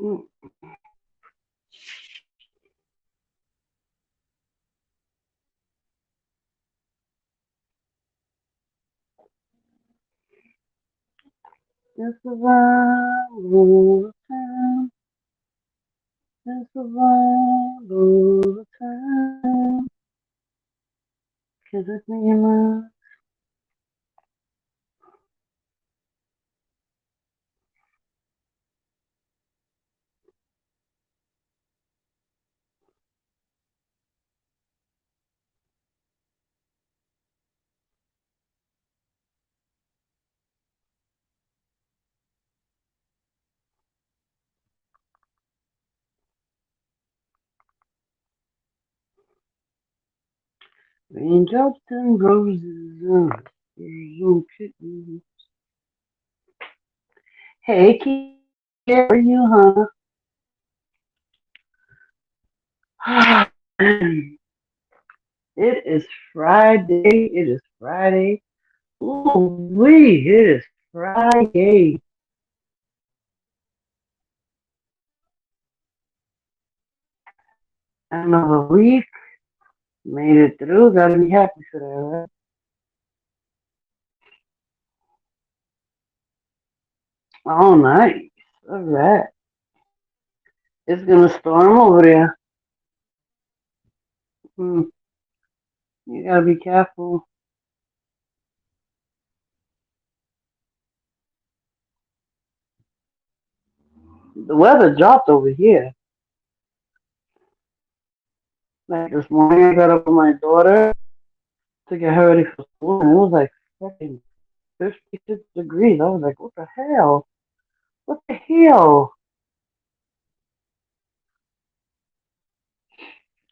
Mm. Just survival time. Just survival time. Cause it's me and my raindrops and roses and kittens. Hey, Kia, how are you, huh? It is Friday. It is Friday. Ooh, wee, it is Friday. Another week. Made it through. Gotta be happy for that, right? Oh, nice. All right. It's gonna storm over there. Hmm. You gotta be careful. The weather dropped over here. Like this morning, I got up with my daughter to get her ready for school, and it was like fucking 56 degrees. I was like, what the hell? What the hell?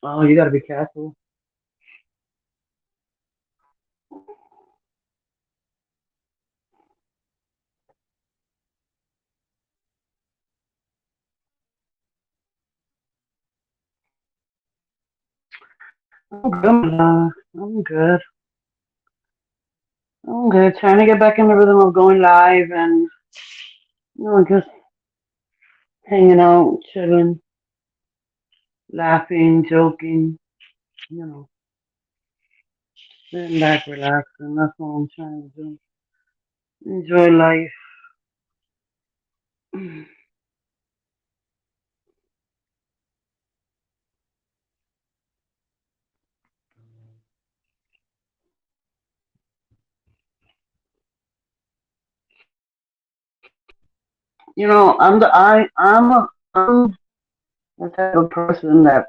Oh, you gotta be careful. I'm good. I'm good. I'm good. Trying to get back in the rhythm of going live and just hanging out, chilling, laughing, joking. You know, sitting back, relaxing. That's what I'm trying to do. Enjoy life. I'm the type of person that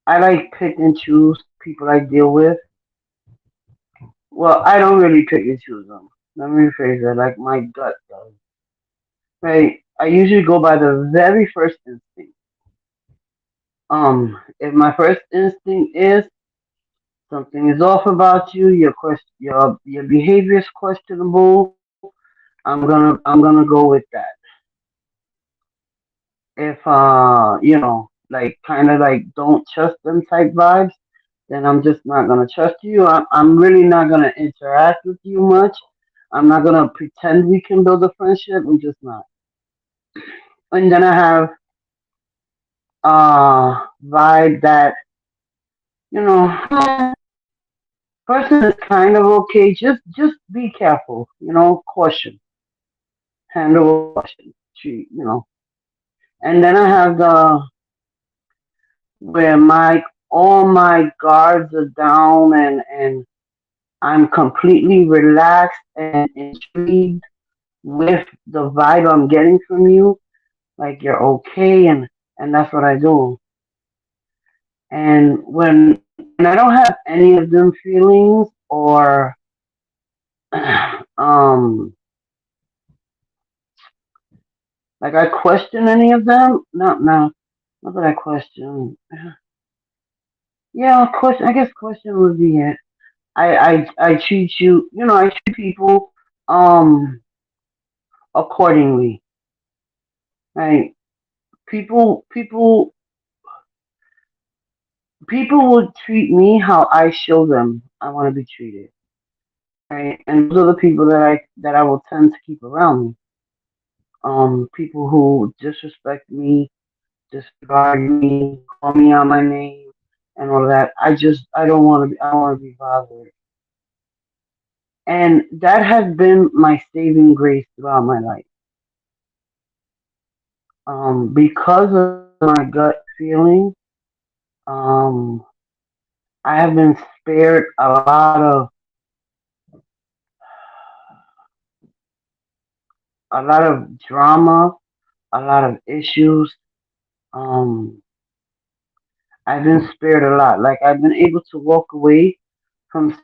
I like pick and choose people I deal with. Well, I don't really pick and choose them. Let me rephrase that. Like my gut does. Right. I usually go by the very first instinct. If my first instinct is something is off about you, your behavior is questionable, I'm gonna go with that. If like kind of like don't trust them type vibes, then I'm just not gonna trust you. I'm really not gonna interact with you much. I'm not gonna pretend we can build a friendship. I'm just not. And then I have vibe that you know person is kind of okay. Just be careful. Caution. Handle with caution. And then I have the where my all my guards are down and I'm completely relaxed and intrigued with the vibe I'm getting from you. Like you're okay, and that's what I do. And when I don't have any of them feelings or um like I question any of them, not that I question. Yeah, question. I guess question would be it. I treat you. I treat people um accordingly. Right? People people people will treat me how I show them I want to be treated. right? And those are the people that I will tend to keep around me. People who disrespect me, disregard me, call me out my name, and all of that. I don't want to be. I don't want to be bothered. And that has been my saving grace throughout my life. Because of my gut feeling, um, I have been spared a lot of drama, a lot of issues. Um, I've been spared a lot. Like I've been able to walk away from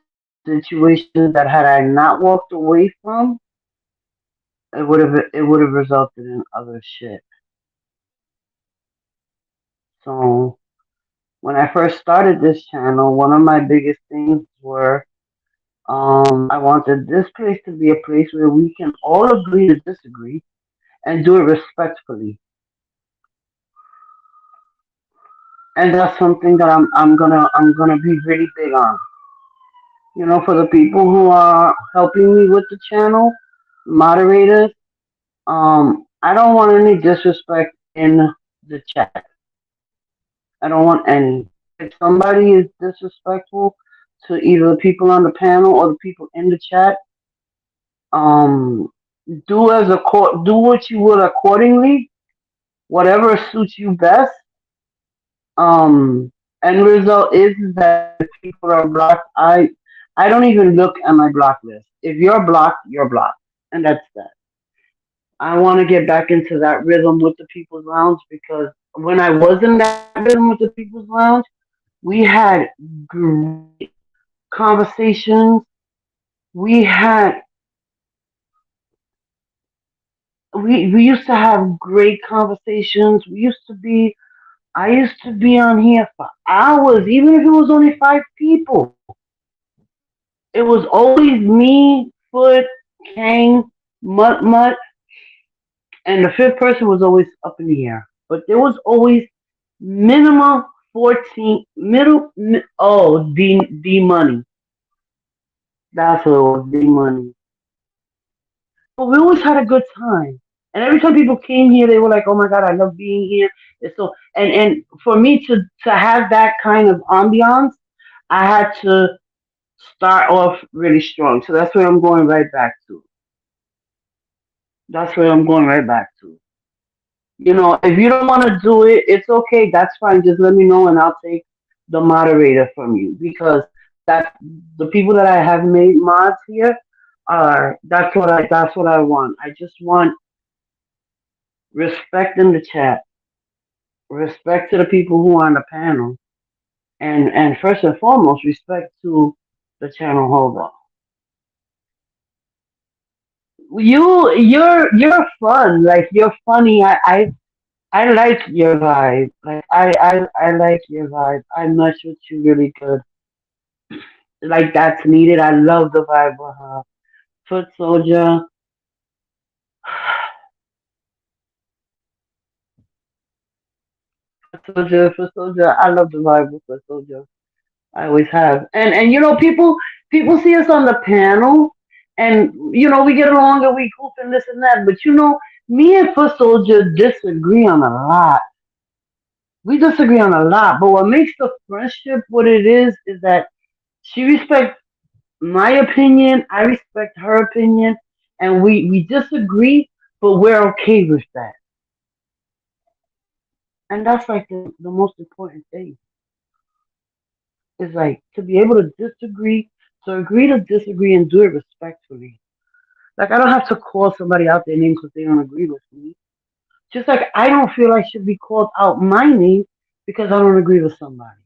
situations that had I not walked away from, it would have resulted in other shit. So when I first started this channel, one of my biggest things were I wanted this place to be a place where we can all agree to disagree and do it respectfully. And that's something that I'm gonna be really big on. For the people who are helping me with the channel, moderators, I don't want any disrespect in the chat. I don't want any. If somebody is disrespectful to either the people on the panel or the people in the chat, um, do what you will accordingly, whatever suits you best. And result is that if people are blocked, I don't even look at my block list. If you're blocked, you're blocked, and that's that. I want to get back into that rhythm with the People's Lounge because when I was in that rhythm with the People's Lounge, we had great conversations. We had we used to have great conversations. I used to be on here for hours, even if it was only five people. It was always me, Foot, Kang, Mutt, and the fifth person was always up in the air. But there was always minimum 14 D money. That's what it was, D money. But we always had a good time. And every time people came here, they were like, "Oh my God, I love being here." It's so and for me to have that kind of ambiance, I had to start off really strong. So that's where I'm going right back to. That's where I'm going right back to. If you don't want to do it, it's okay. That's fine. Just let me know and I'll take the moderator from you because that the people that I have made mods here are that's what I want. I just want respect in the chat, respect to the people who are on the panel, and first and foremost, respect to the channel holder. You're fun. Like you're funny. I like your vibe. Like I like your vibe. I match with you really good. Like that's needed. I love the vibe with her. Foot Soldier, Foot Soldier. I love the vibe with Foot Soldier. I always have. And people see us on the panel, and we get along and we goof and this and that. But me and Foot Soldier disagree on a lot. We disagree on a lot. But what makes the friendship what it is that she respects my opinion, I respect her opinion, and we disagree, but we're okay with that. And that's like the most important thing is like to be able to disagree, to agree to disagree and do it respectfully. Like I don't have to call somebody out their name because they don't agree with me. Just like I don't feel I should be called out my name because I don't agree with somebody.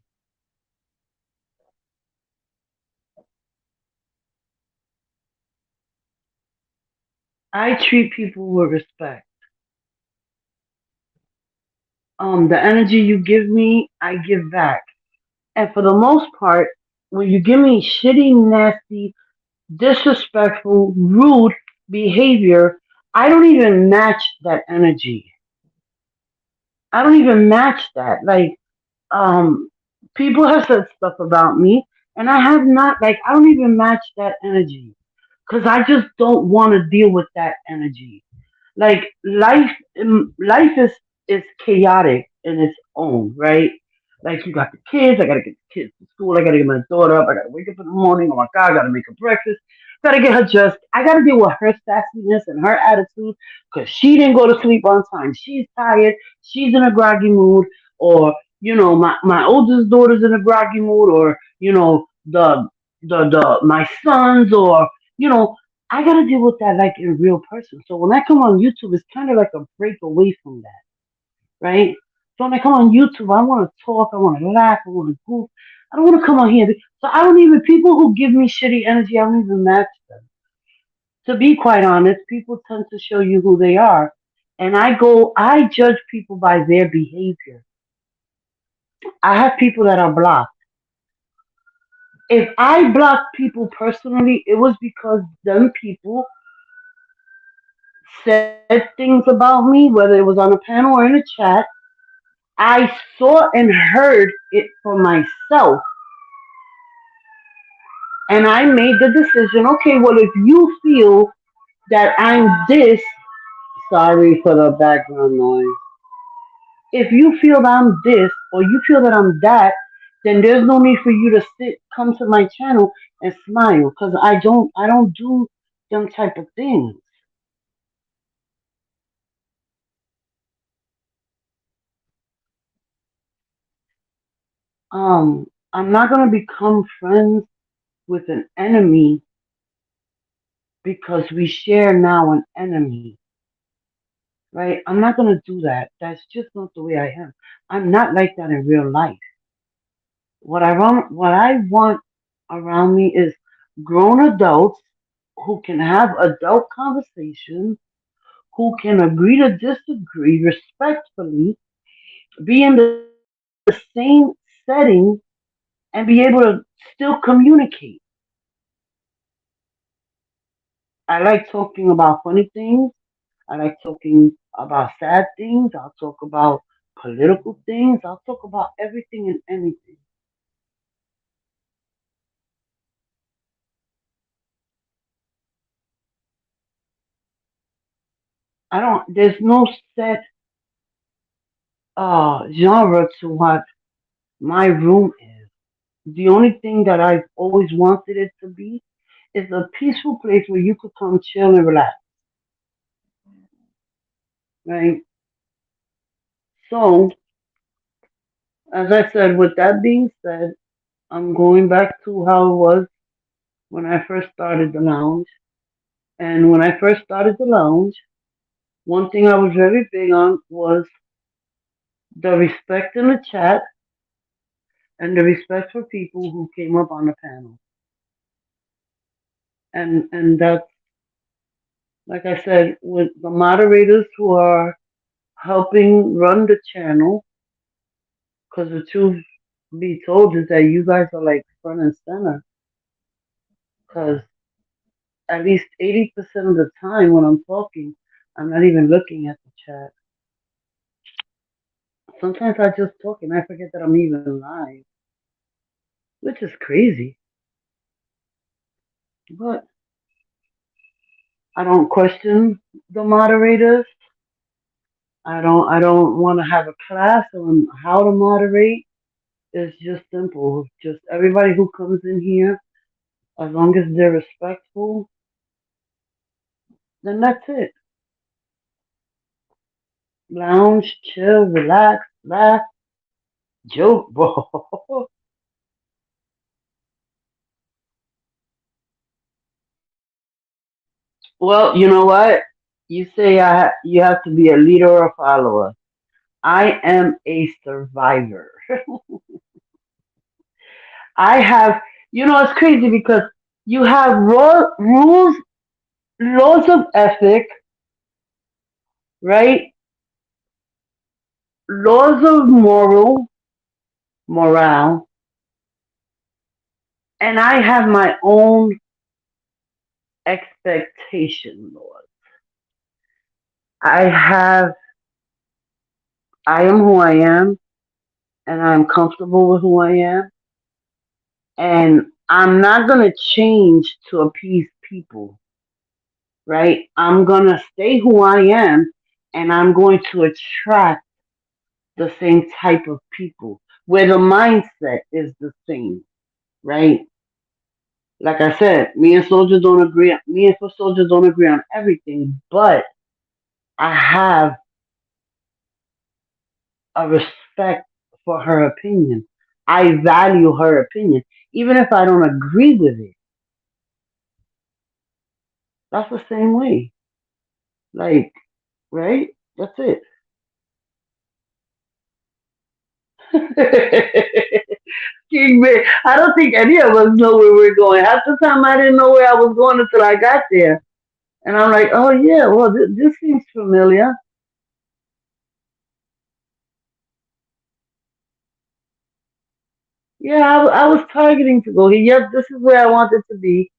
I treat people with respect. The energy you give me, I give back. And for the most part, when you give me shitty, nasty, disrespectful, rude behavior, I don't even match that energy. I don't even match that. Like, um, people have said stuff about me, and I have not, like, I don't even match that energy. because I just don't want to deal with that energy. Like life is chaotic in its own, right? Like you got the kids, I gotta get the kids to school, I gotta get my daughter up, I gotta wake up in the morning, oh my god, I gotta make her breakfast, gotta get her dressed, I gotta deal with her sassiness and her attitude because she didn't go to sleep on time. She's tired, she's in a groggy mood, or my oldest daughter's in a groggy mood, or the my sons, or you know, I gotta deal with that like in real person. So when I come on YouTube, it's kind of like a break away from that, right? So when I come on YouTube, I want to talk, I want to laugh, I want to goof. I don't want to come on here. So I don't even people who give me shitty energy. I don't even match them. To be quite honest, people tend to show you who they are, and I judge people by their behavior. I have people that are blocked. If I block people personally, it was because them people said things about me, whether it was on a panel or in a chat. I saw and heard it for myself, and I made the decision. Okay, well, if you feel that I'm this, sorry for the background noise. If you feel that I'm this, or you feel that I'm that, then there's no need for you to come to my channel and smile, because I don't do them type of things. I'm not gonna become friends with an enemy because we share now an enemy, right? I'm not gonna do that. That's just not the way I am. I'm not like that in real life. What I want around me is grown adults who can have adult conversations, who can agree to disagree respectfully, be in the same setting, and be able to still communicate. I like talking about funny things. I like talking about sad things. I'll talk about political things. I'll talk about everything and anything. There's no set genre to what my room is. The only thing that I've always wanted it to be is a peaceful place where you could come chill and relax, right? So, as I said, with that being said, I'm going back to how it was when I first started the lounge. And when I first started the lounge, one thing I was very big on was the respect in the chat and the respect for people who came up on the panel. And that's, like I said, with the moderators who are helping run the channel, because the truth be told is that you guys are like front and center. Because at least 80% of the time when I'm talking, I'm not even looking at the chat. Sometimes I just talk and I forget that I'm even live, which is crazy. But I don't question the moderators. I don't want to have a class on how to moderate. It's just simple. Just everybody who comes in here, as long as they're respectful, then that's it. Lounge, chill, relax, laugh, joke, bro. Well, you know what? You say you have to be a leader or a follower. I am a survivor. I have, it's crazy because you have rules, laws of ethic, right? Laws of morale, and I have my own expectation laws. I have, I am who I am, and I'm comfortable with who I am, and I'm not gonna change to appease people. right? I'm going to stay who I am and I'm going to attract the same type of people where the mindset is the same, right? Like I said, me and Soldier don't agree. Me and Soldier don't agree on everything, but I have a respect for her opinion. I value her opinion, even if I don't agree with it. That's the same way. Like, right? That's it. King Bay. I don't think any of us know where we're going. Half the time I didn't know where I was going until I got there. And I'm like, oh yeah, well, this seems familiar. Yeah, I was targeting to go here. Yep, this is where I wanted to be.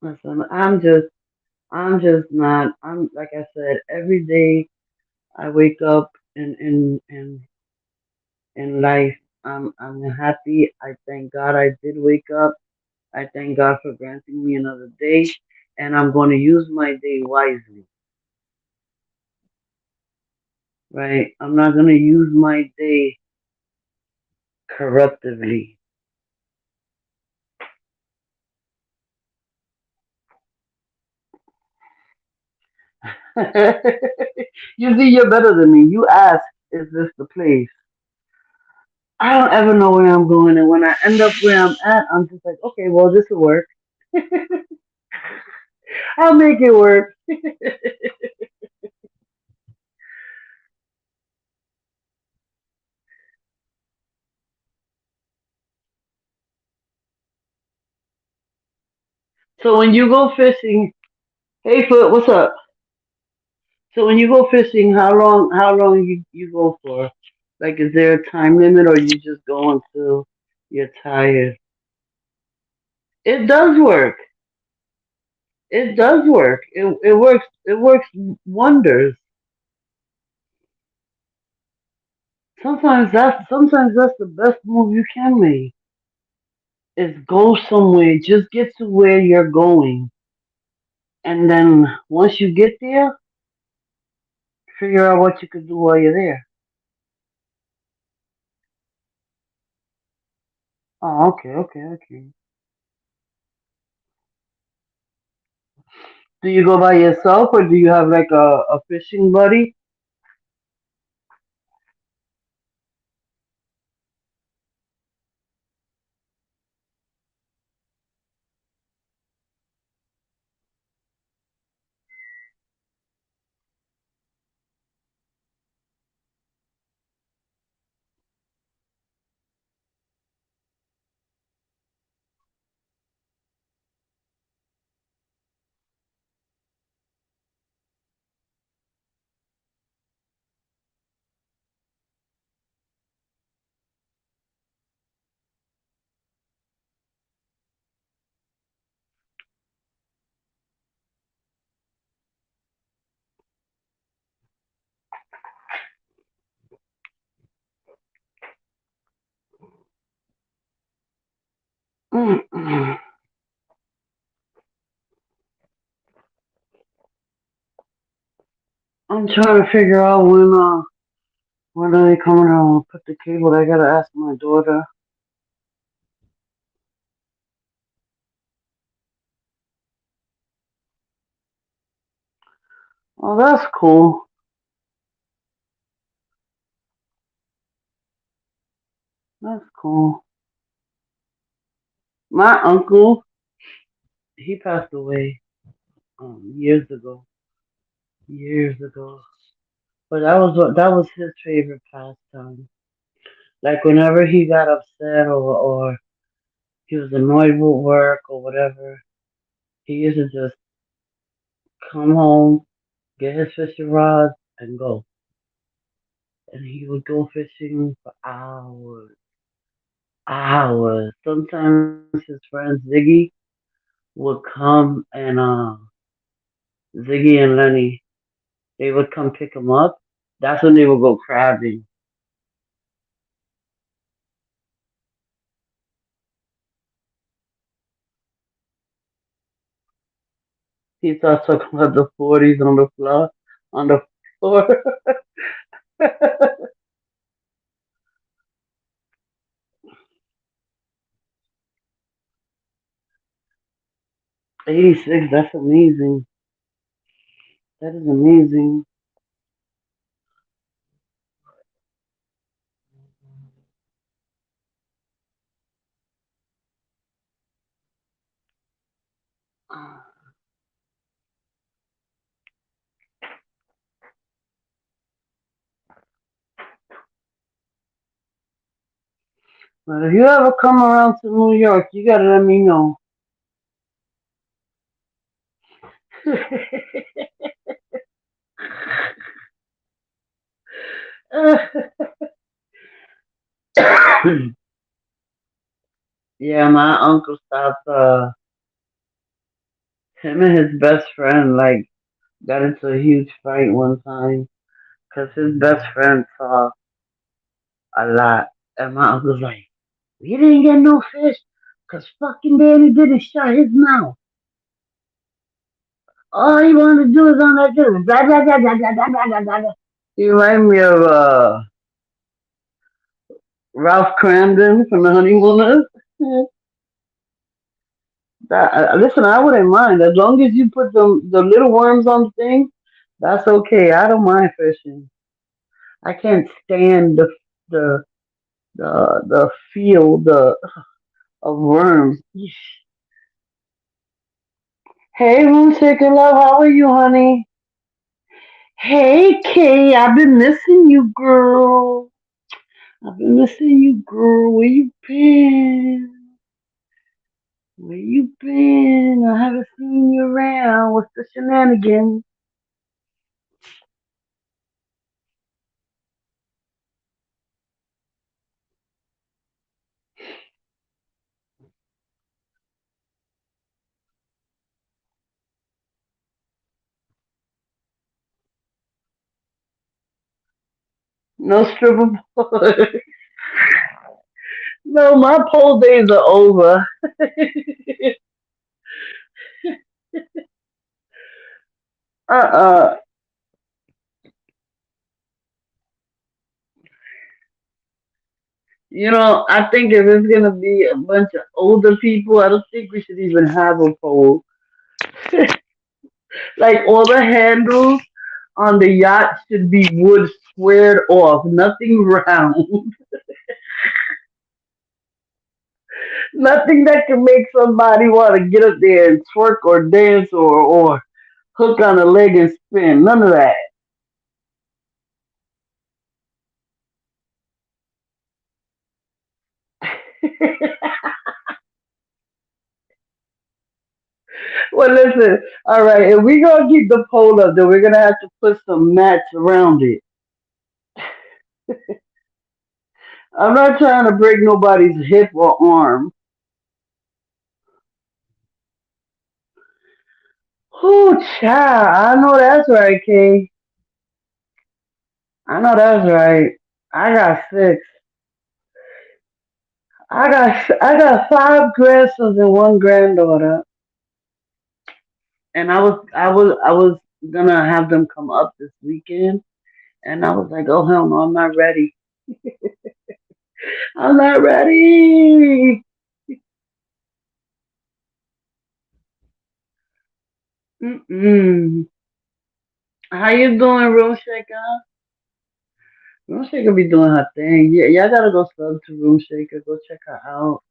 Listen, I'm just not. I'm like I said, every day I wake up in life. I'm happy. I thank God I did wake up. I thank God for granting me another day, and I'm going to use my day wisely. Right? I'm not going to use my day corruptively. You see, you're better than me. You ask, is this the place? I don't ever know where I'm going, and when I end up where I'm at, I'm just like, okay, well, this will work. I'll make it work. So when you go fishing, hey Foot, what's up? So when you go fishing, how long you go for? Like, is there a time limit, or you just go until you're tired? It does work. It does work. It works. It works wonders. Sometimes that's the best move you can make. Is go somewhere. Just get to where you're going, and then once you get there, figure out what you could do while you're there. Oh, okay, okay, okay. Do you go by yourself, or do you have like a fishing buddy? Mm-mm. I'm trying to figure out when are they coming to put the cable. I gotta ask my daughter. Oh, that's cool. That's cool. My uncle, he passed away years ago. Years ago. But that was his favorite pastime. Like whenever he got upset or he was annoyed with work or whatever, he used to just come home, get his fishing rods, and go. And he would go fishing for hours, hours. Sometimes his friend Ziggy would come and Ziggy and Lenny, they would come pick him up. That's when they would go crabbing. He starts talking about the 40s on the floor, on the floor. 86, that's amazing. That is amazing. But if you ever come around to New York, you gotta let me know. Yeah, my uncle stopped. Him and his best friend like got into a huge fight one time because his best friend saw a lot, and my uncle's like, "We didn't get no fish because fucking Danny didn't shut his mouth. All he wanted to do is on that too. Blah blah blah blah blah blah blah blah blah." He remind me of Ralph Cramden from The Honeymooners. Listen, I wouldn't mind as long as you put the little worms on the thing. That's okay. I don't mind fishing. I can't stand the the feel the of worms. Yeesh. Hey, Moon Chicken Love, how are you, honey? Hey, Kay, I've been missing you, girl. I've been missing you, girl. Where you been? Where you been? I haven't seen you around. What's the shenanigans? No stripper pole. No, my pole days are over. uh-uh. I think if it's gonna be a bunch of older people, I don't think we should even have a pole. Like all the handles on the yacht should be wood squared off, nothing round, nothing that can make somebody want to get up there and twerk or dance or hook on a leg and spin. None of that. Well, listen. All right, if we gonna keep the pole up, then we're gonna have to put some mats around it. I'm not trying to break nobody's hip or arm. Oh, child, I know that's right, Kay. I know that's right. I got six. I got five grandsons and one granddaughter, and I was gonna have them come up this weekend, and I was like, oh hell no, I'm not ready. I'm not ready. Mm-mm. How you doing, Room Shaker? Room Shaker be doing her thing. Yeah, y'all gotta go sub to Room Shaker. Go check her out.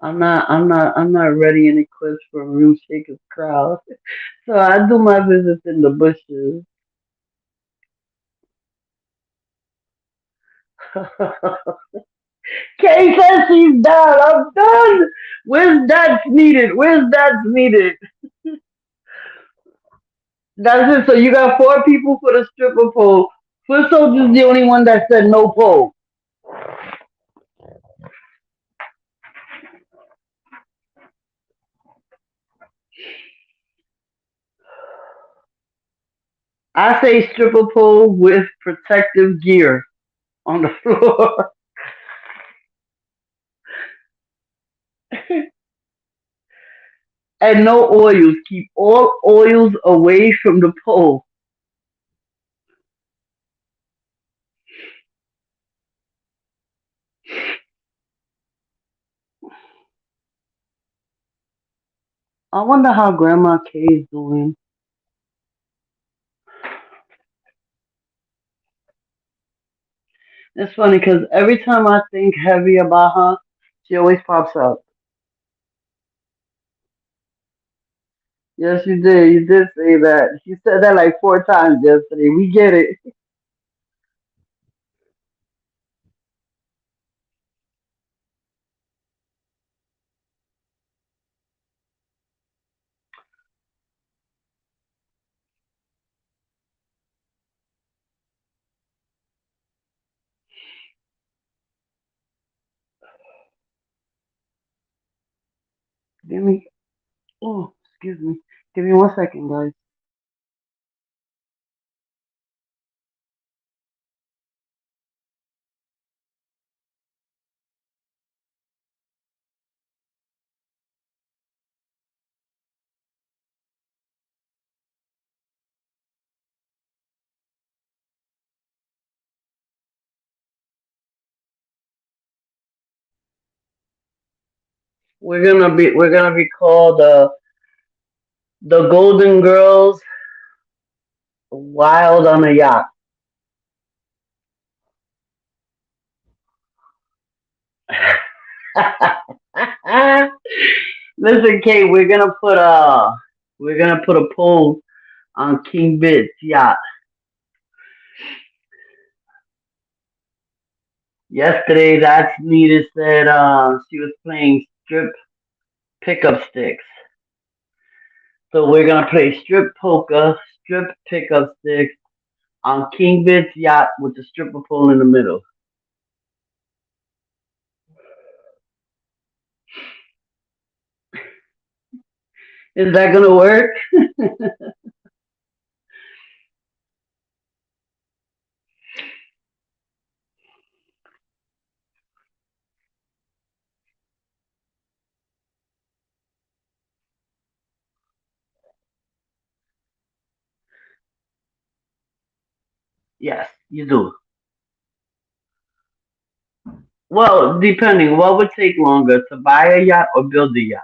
I'm not ready and equipped for Room Shaker's crowd. So I do my visits in the bushes. Kay says she's done. I'm done. Where's that's needed? Where's that's needed? That's it. So you got four people for the stripper pole. Foot Soldier's the only one that said no pole. I say stripper pole with protective gear on the floor. And no oils. Keep all oils away from the pole. I wonder how Grandma K is doing. It's funny because every time I think heavy about her, she always pops up. Yes, you did. You did say that. She said that like 4 times yesterday. We get it. Give me. Oh, excuse me. Give me 1 second, guys. We're gonna be called the Golden Girls Wild on a Yacht. Listen, Kate, we're gonna put a poll on King Bit's yacht. Yesterday, that's Nita said she was playing strip pickup sticks. So we're gonna play strip poker, strip pickup sticks on King Bit's yacht with the stripper pole in the middle. Is that gonna work? Yes, you do. Well, depending, what would take longer to buy a yacht or build a yacht?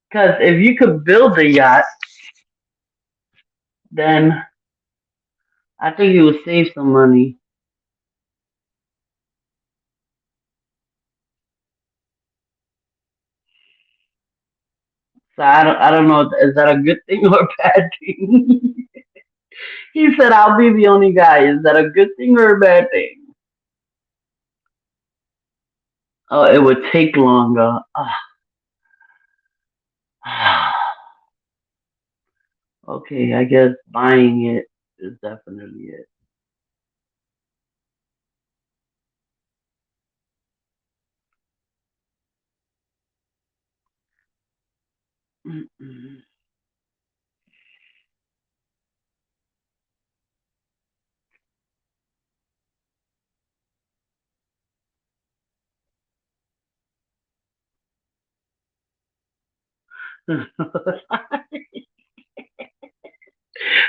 Because if you could build a yacht, then I think you would save some money. So I don't know. Is that a good thing or a bad thing? He said, "I'll be the only guy." Is that a good thing or a bad thing? Oh, it would take longer. Okay, I guess buying it is definitely it. Mm-mm.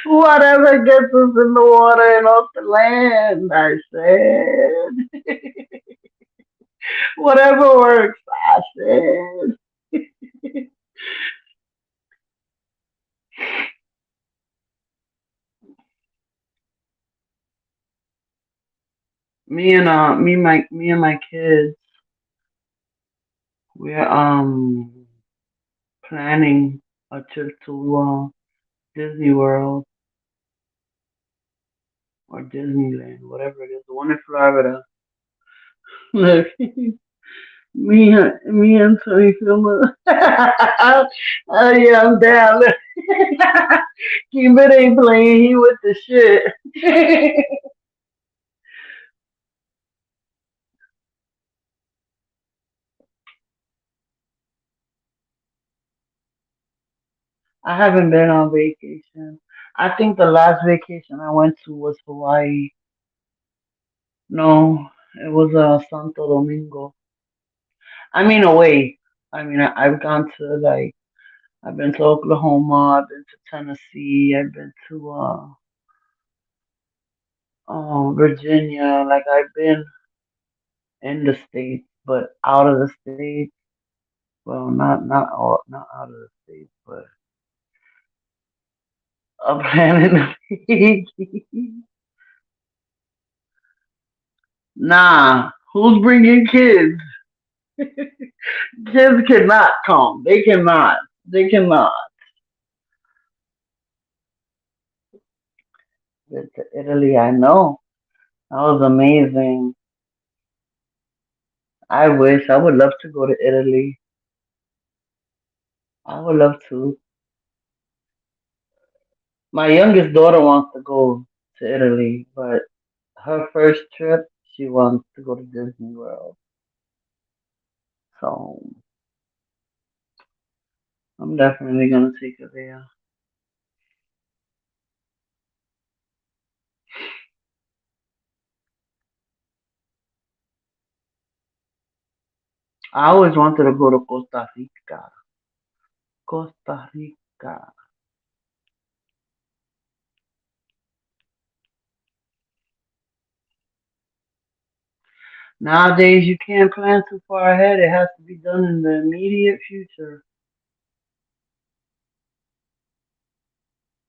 Whatever gets us in the water and off the land, I said. Whatever works, I said. Me and my kids, we're planning a trip to Disney World or Disneyland, whatever it is, the one in Florida. Look, me and Tony Filmer. Oh yeah, I'm down. Look. Cuban ain't playing. He with the shit. I haven't been on vacation. I think the last vacation I went to was Hawaii. No, it was Santo Domingo. I mean away. I mean I've gone to like I've been to Oklahoma, I've been to Tennessee, I've been to Virginia. Like I've been in the states, but out of the states. Well, not out of the states, but up in the Nah, who's bringing kids? Kids cannot come. They cannot. They cannot. To Italy, I know. That was amazing. I wish. I would love to go to Italy. I would love to. My youngest daughter wants to go to Italy, but her first trip, she wants to go to Disney World. So I'm definitely gonna take her there. I always wanted to go to Costa Rica. Costa Rica. Nowadays, you can't plan too far ahead. It has to be done in the immediate future.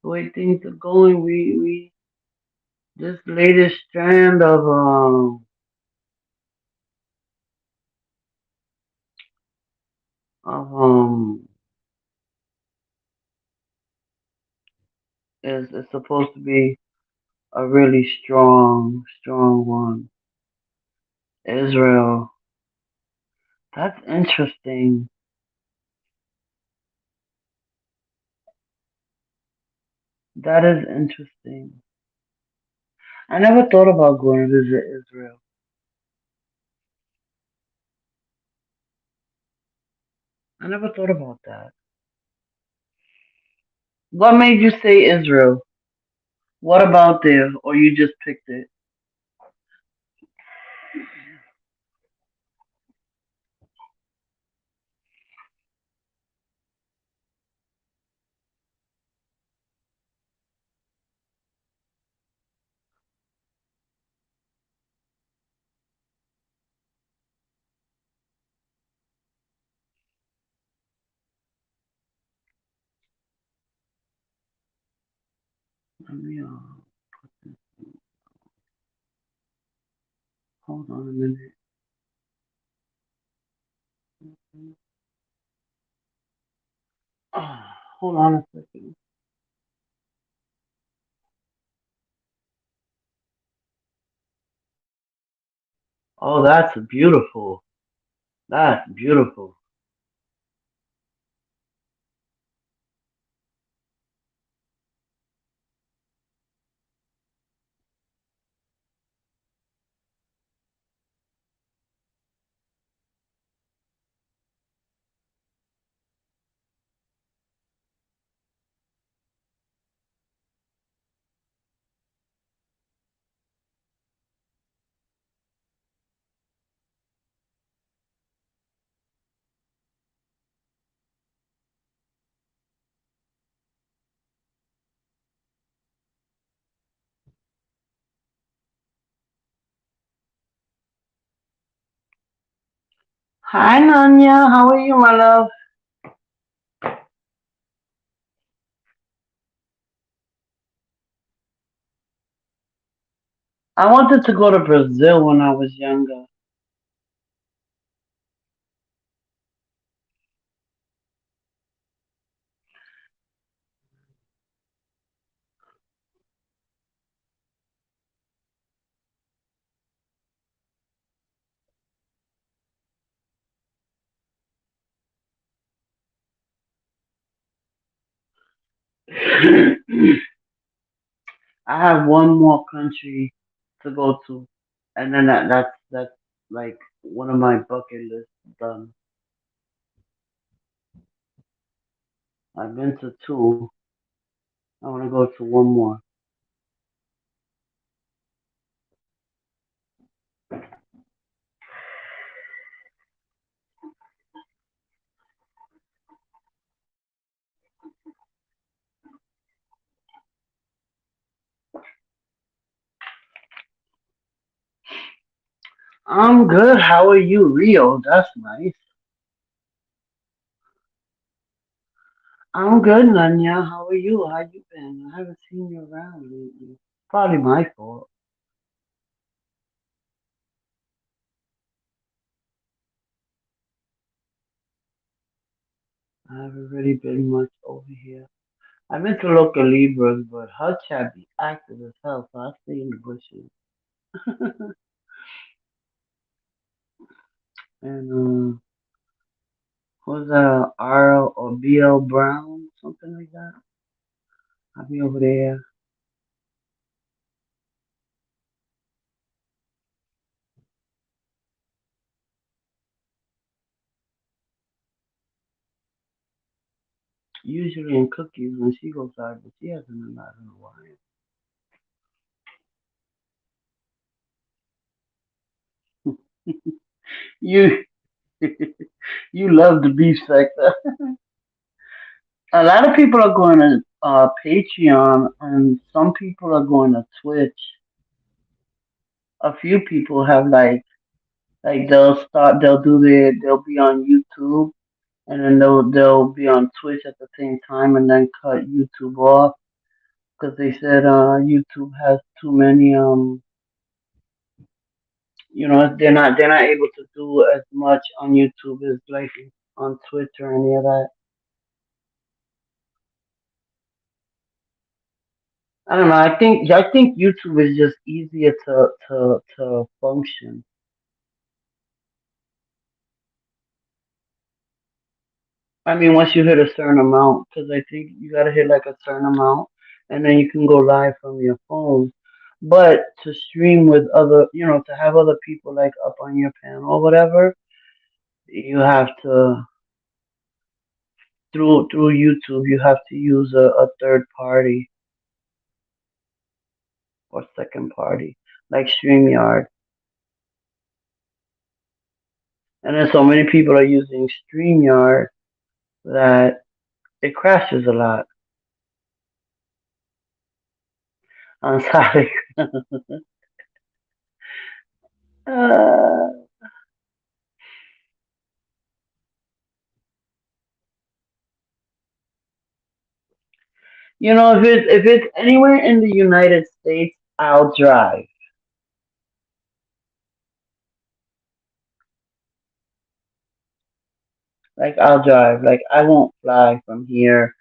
The way things are going, we this latest strand of is supposed to be a really strong one. Israel. That's interesting. That is interesting. I never thought about going to visit Israel. I never thought about that. What made you say Israel? What about there? Or you just picked it? Let me hold on a minute. Oh, hold on a second. Oh, that's beautiful. That's beautiful. Hi, Nanya. How are you, my love? I wanted to go to Brazil when I was younger. I have one more country to go to, and then that's like one of my bucket lists done. I've been to two. I want to go to one more. I'm good. How are you, Rio? That's nice. I'm good, Nanya. How are you? How you been? I haven't seen you around lately. Probably my fault. I haven't really been much over here. I meant to look at Libras, but her chat be active as hell, so I stay in the bushes. And who's that? R or BL Brown, something like that. I'll be over there. Usually in cookies when she goes out, but she hasn't been out in a while. You you love the beef sector. A lot of people are going to Patreon, and some people are going to Twitch. A few people have like they'll be on YouTube, and then they'll be on Twitch at the same time, and then cut YouTube off because they said YouTube has too many they're not able to do as much on YouTube as like on Twitch or any of that. I don't know. I think YouTube is just easier to function. I mean, once you hit a certain amount, because I think you gotta hit like a certain amount, and then you can go live from your phone. But to stream with other, to have other people like up on your panel or whatever, you have to through YouTube. You have to use a third party or second party like StreamYard, and then so many people are using StreamYard that it crashes a lot. I'm sorry. Uh, if it's anywhere in the United States, I'll drive. Like I'll drive. Like I won't fly from here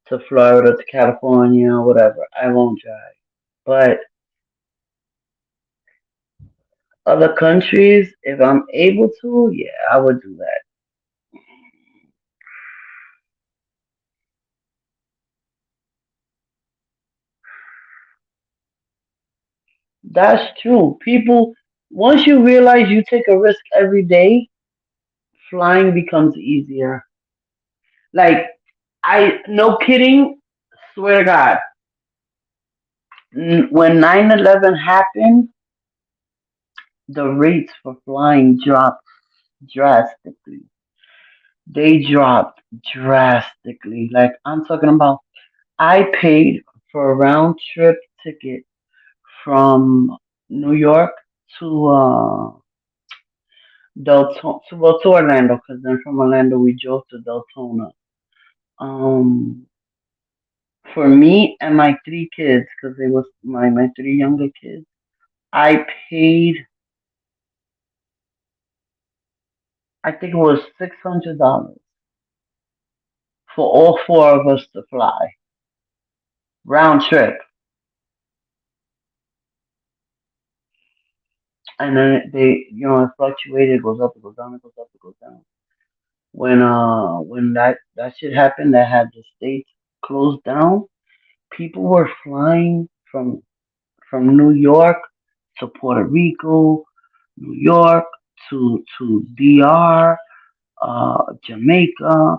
to Florida to California or whatever. I won't drive. But other countries, if I'm able to, yeah, I would do that. That's true. People, once you realize you take a risk every day, flying becomes easier. Like no kidding, swear to God, when 9/11 happened, the rates for flying dropped drastically. They dropped drastically. Like I'm talking about, I paid for a round trip ticket from New York to to Orlando, because then from Orlando we drove to Deltona. Um, for me and my three kids, because they was my three younger kids, I paid. I think it was $600 for all four of us to fly round trip, and then it fluctuated, it goes up, it goes down, it goes up, it goes down. When that shit happened, that had the states closed down, people were flying from New York to Puerto Rico, New York to DR, Jamaica,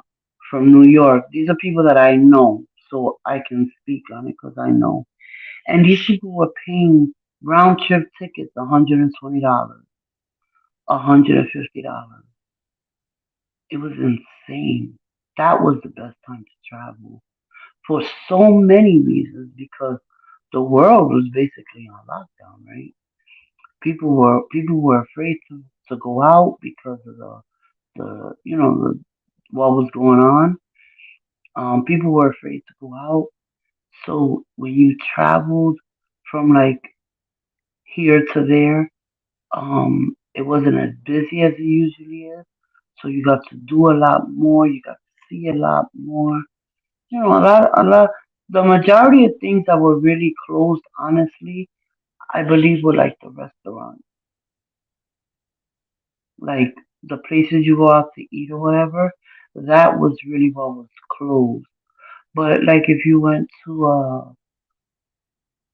from New York. These are people that I know, so I can speak on it because I know. And these people were paying round trip tickets, $120, $150. It was insane. That was the best time to travel for so many reasons because the world was basically on lockdown, right? People were afraid to go out because of the what was going on. People were afraid to go out. So when you traveled from like here to there, it wasn't as busy as it usually is. So you got to do a lot more. You got to see a lot more. A lot. The majority of things that were really closed, honestly, I believe were like the restaurants, like the places you go out to eat or whatever. That was really what was closed. But like if you went to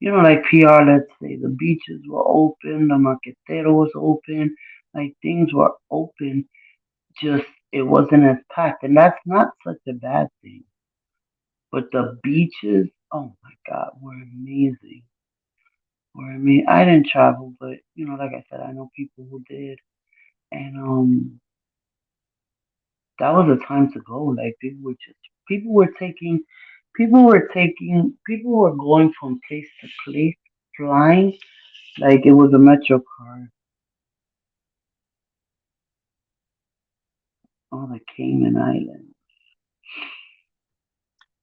like PR, let's say the beaches were open, the Marquetero was open, like things were open. Just it wasn't as packed, and that's not such a bad thing. But the beaches, oh my God, were amazing. I didn't travel, but like I said, I know people who did, and that was a time to go. Like people were taking, people were going from place to place, flying like it was a metro car. Oh, the Cayman Islands.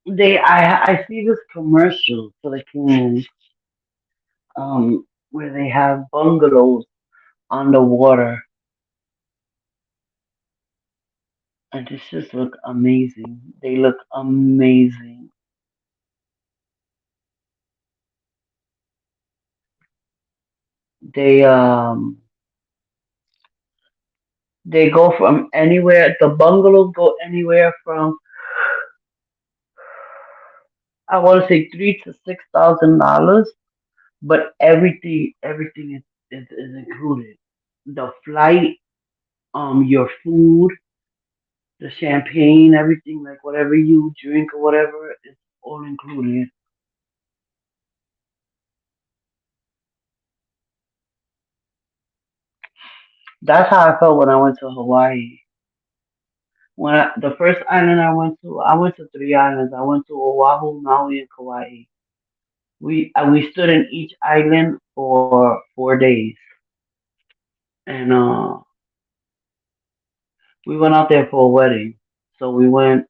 I see this commercial for the Cayman, where they have bungalows on the water, and it just look amazing. They look amazing. They um they go from anywhere. The bungalows go anywhere from, I want to say, $3,000 to $6,000, but everything is included. The flight, your food, the champagne, everything, like whatever you drink or whatever, is all included. That's how I felt when I went to Hawaii. The first island I went to three islands. I went to Oahu, Maui, and Kauai. We stood in each island for 4 days, and we went out there for a wedding. So we went.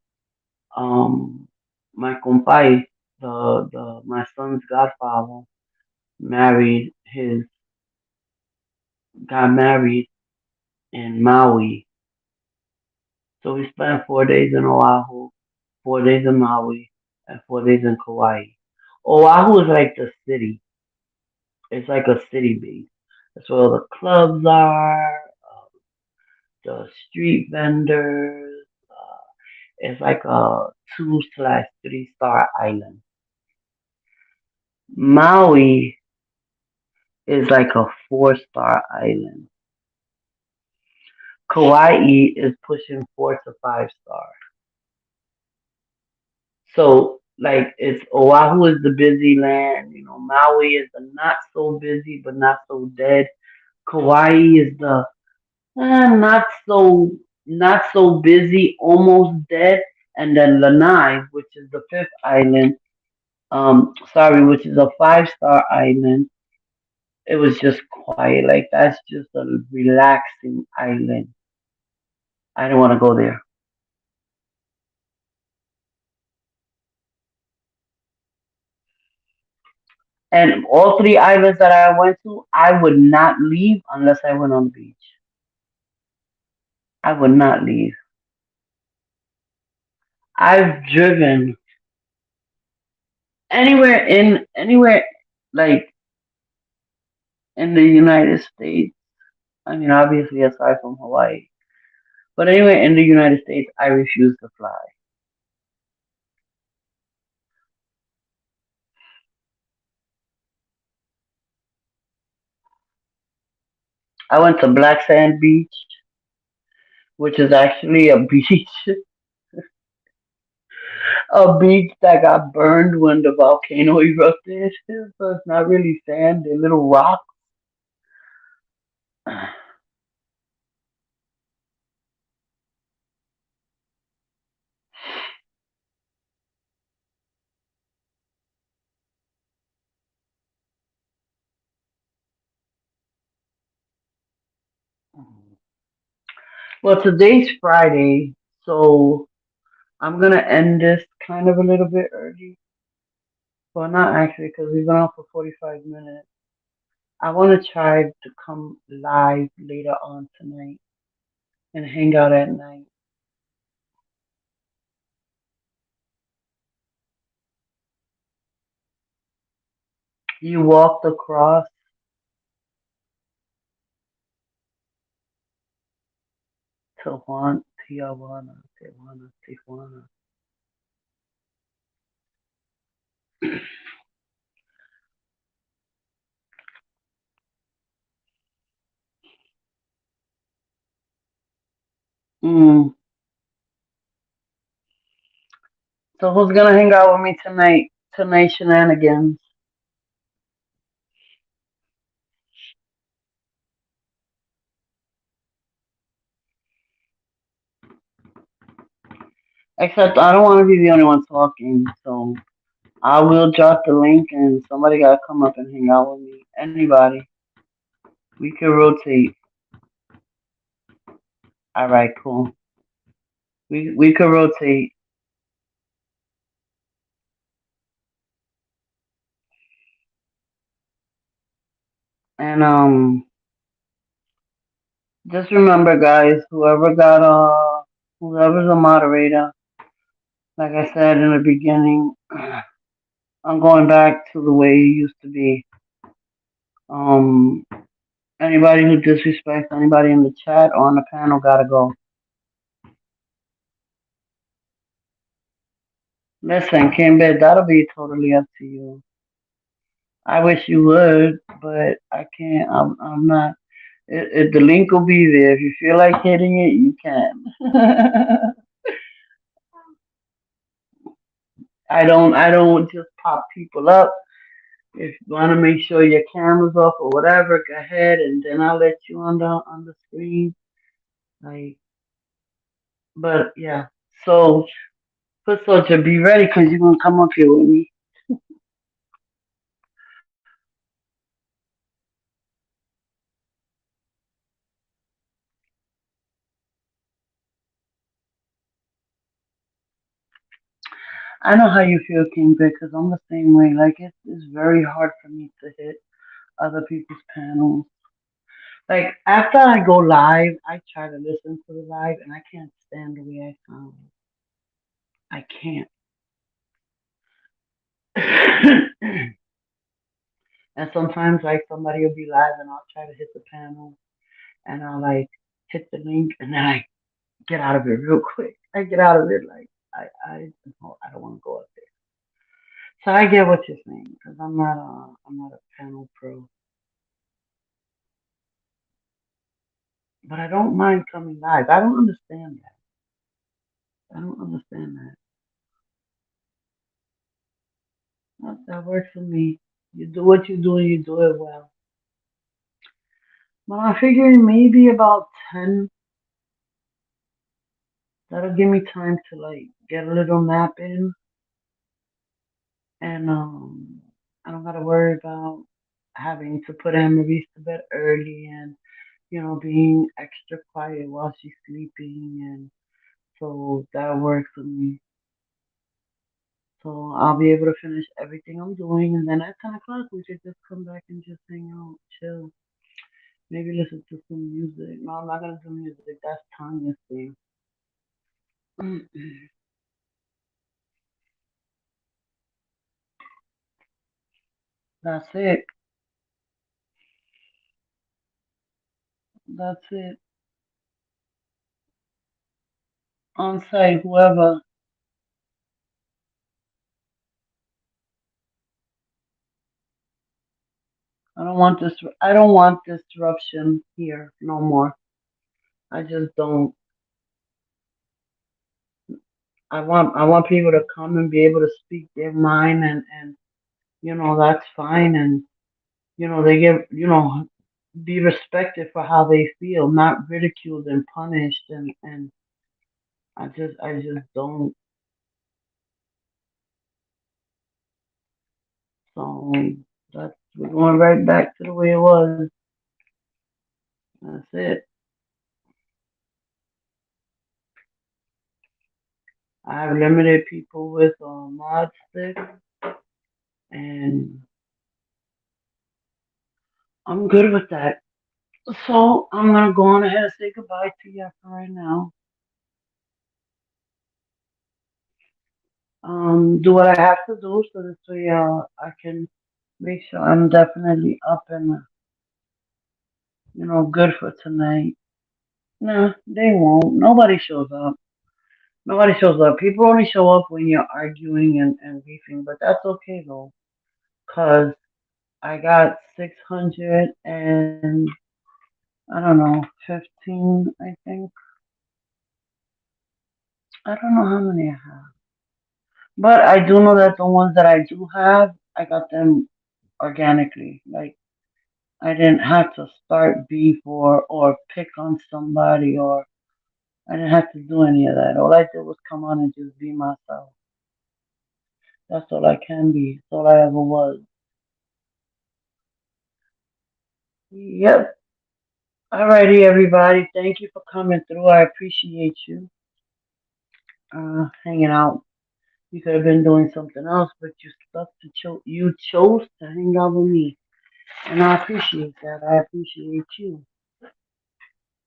My compai, the my son's godfather, married his got married in Maui. So we spent 4 days in Oahu, 4 days in Maui, and 4 days in Kauai. Oahu is like the city. It's like a city base. That's where all the clubs are, the street vendors. It's like a 2/3 star island. Maui is like a 4 star island. Kauai is pushing 4 to 5 star. So like it's Oahu is the busy land, Maui is the not so busy but not so dead. Kauai is the not so busy, almost dead, and then Lanai, which is the fifth island, which is a 5 star island. It was just quiet, like that's just a relaxing island. I didn't want to go there. And all three islands that I went to, I would not leave unless I went on the beach. I would not leave. I've driven anywhere like in the United States. I mean, obviously aside from Hawaii, but anywhere in the United States, I refuse to fly. I went to Black Sand Beach, which is actually a beach. A beach that got burned when the volcano erupted. So it's not really sand, they're little rocks. Well, today's Friday, so I'm gonna end this kind of a little bit early. Well, not actually, because we've been on for 45 minutes. I want to try to come live later on tonight and hang out at night. You walked across Tijuana, Tijuana. Mm. So who's gonna hang out with me tonight? Tonight shenanigans. Except I don't want to be the only one talking, so I will drop the link and somebody gotta come up and hang out with me. Anybody. We can rotate. All right, cool. We could rotate. And just remember guys, whoever's a moderator, like I said in the beginning, I'm going back to the way it used to be. Um Anybody who disrespects anybody in the chat or on the panel gotta go. Listen, Kimber, that'll be totally up to you. I wish you would, but I can't. I'm not. The link will be there. If you feel like hitting it, you can. I don't just pop people up. If you want to make sure your camera's off or whatever, go ahead, and then I'll let you on the screen. Like, but yeah. So, Foot Soldier, be ready because you're gonna come up here with me. I know how you feel, King Vic, because I'm the same way. Like, it's very hard for me to hit other people's panels. Like, after I go live, I try to listen to the live, and I can't stand the way I sound. I can't. And sometimes, like, somebody will be live, and I'll try to hit the panel, and I'll, like, hit the link, and then I get out of it real quick. I get out of it, like, no, I don't want to go up there. So I get what you're saying, because I'm not a panel pro. But I don't mind coming live. I don't understand that. I don't understand that. That works for me. You do what you do and you do it well. But I'm figuring maybe about 10. That'll give me time to like get a little nap in, and I don't gotta worry about having to put Anne Maurice to bed early and being extra quiet while she's sleeping, and so that works for me. So I'll be able to finish everything I'm doing, and then at 10 o'clock we could just come back and just hang out, chill, maybe listen to some music. No, I'm not gonna do music. That's Tanya's thing. That's it. That's it. On site, whoever. I don't want this. I don't want disruption here no more. I just don't. I want people to come and be able to speak their mind, and that's fine, and they get be respected for how they feel, not ridiculed and punished, and I just don't. So that's we're going right back to the way it was. That's it. I have limited people with mod stick, and I'm good with that. So I'm gonna go on ahead and say goodbye to you for right now. Do what I have to do so this way I can make sure I'm definitely up and good for tonight. Nah, they won't. Nobody shows up. Nobody shows up. People only show up when you're arguing and beefing, but that's okay though, cause I got 600 and I don't know 15. I think I don't know how many I have, but I do know that the ones that I do have, I got them organically. Like I didn't have to start beef or pick on somebody, or I didn't have to do any of that. All I did was come on and just be myself. That's all I can be. That's all I ever was. Yep. Alrighty, everybody. Thank you for coming through. I appreciate you hanging out. You could have been doing something else, but you chose to hang out with me, and I appreciate that. I appreciate you.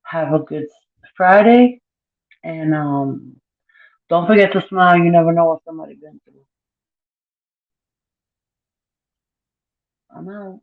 Have a good Friday, and don't forget to smile. You never know what somebody been through. I'm out.